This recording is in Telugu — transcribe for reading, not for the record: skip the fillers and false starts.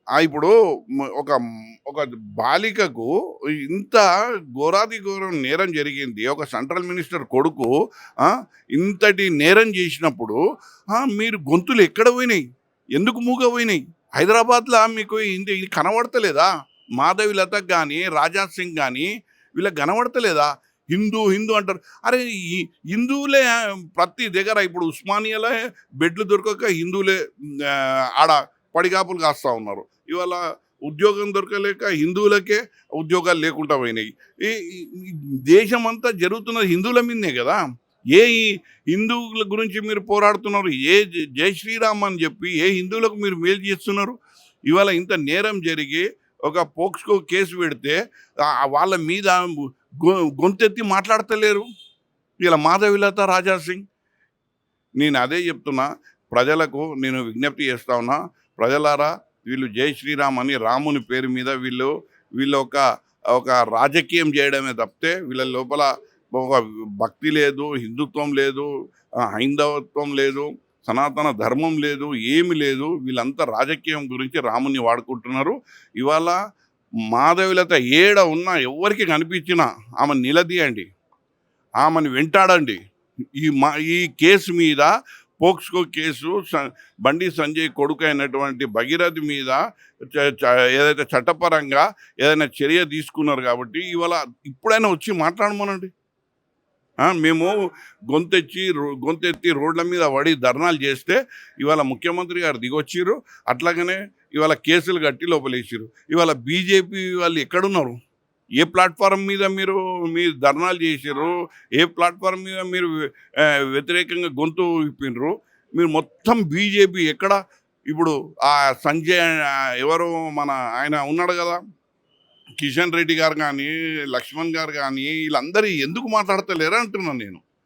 ఇప్పుడు ఒక ఒక బాలికకు ఇంత ఘోరాతి ఘోరం నేరం జరిగింది. ఒక సెంట్రల్ మినిస్టర్ కొడుకు ఆహ్, ఇంతటి నేరం జేసినప్పుడు మీరు గొంతులు ఎక్కడ పోయినాయి? ఎందుకు మూగబోయినాయి? హైదరాబాద్‌ల మీకు ఇది కనబడతలేదా? మాధవిలతకు గాని, రాజా సింగ్ గాని వీళ్ళకి కనబడతలేదా? హిందూ, హిందూ అంటారు. అరే! ఈ హిందువులే ప్రతి దగ్గర ఇప్పుడు ఉస్మానియాలో బెడ్‌లు దొరకక హిందువులే ఆడ పడిగాపులు కాస్తా ఉన్నారు. ఇవాళ ఉద్యోగం దొరకలేక హిందువులకే ఉద్యోగాలు లేకుండా పోయినాయి. ఈ ఈ ఈ దేశమంతా జరుగుతున్నది హిందువుల మీదనే గదా! ఈ హిందువుల గురించి మీరు పోరాడుతున్నారు? జై శ్రీరామ్ అని జెప్పి ఏ హిందువులకు మీరు మేలు జేస్తున్నారు? ఇవాళ ఇంత నేరం జరిగి ఒక పోక్స్‌కో కేసు పెడితే వాళ్ళ మీద గొ గొంతెత్తి మాట్లాడతలేరు. ఇలా మాధవిలత, రాజా సింగ్. నేను అదే చెప్తున్నా. ప్రజలకు నేను విజ్ఞప్తి చేస్తా ఉన్నా. ప్రజలారా వీళ్ళు జై శ్రీరామ్ అని రాముని పేరు మీద వీళ్ళు ఒక రాజకీయం చేయడమే తప్పితే వీళ్ళ లోపల ఒక భక్తి లేదు, హిందుత్వం లేదు, హైందవత్వం లేదు, సనాతన ధర్మం లేదు, ఏమి లేదు. వీళ్ళంతా రాజకీయం గురించి రాముని వాడుకుంటున్నారు. ఇవాళ మాధవిలత ఏడ ఉన్నా ఎవ్వరికి కనిపించినా ఆమెను నిలదీయండి. ఆమెను వెంటాడండి. ఈ కేసు మీద పోక్స్‌కో కేసు బండి సంజయ్ కొడుకైనటువంటి భగీరథ్ మీద చ చ ఏదైతే చట్టపరంగా ఏదైనా చర్య తీసుకున్నారు కాబట్టి ఇవాళ ఇప్పుడైనా వచ్చి మాట్లాడమనండి. మేము గొంతెత్తి రోడ్ల మీద పడి ధర్నాలు చేస్తే ఇవాళ ముఖ్యమంత్రి గారు దిగొచ్చిర్రు. అట్లాగనే ఇవాళ కేసులు కట్టి లోపలేసిర్రు. ఇవాళ బీజేపీ వాళ్ళు ఎక్కడున్నారు? ఏ ప్లాట్‌ఫార్మ్ మీద మీరు ధర్నాలు చేసిర్రు? ఏ ప్లాట్‌ఫార్మ్ మీద మీరు వ్యతిరేకంగా గొంతు విప్పిన్రు? మీరు మొత్తం బీజేపీ ఎక్కడ? ఇప్పుడు సంజయ్ ఎవరు మన ఆయన ఉన్నాడు గదా! కిషన్ రెడ్డి గారు గానీ, లక్ష్మణ్ గారు గానీ వీళ్ళందరూ ఎందుకు మాట్లాడతలేరు అంటున్నాను నేను.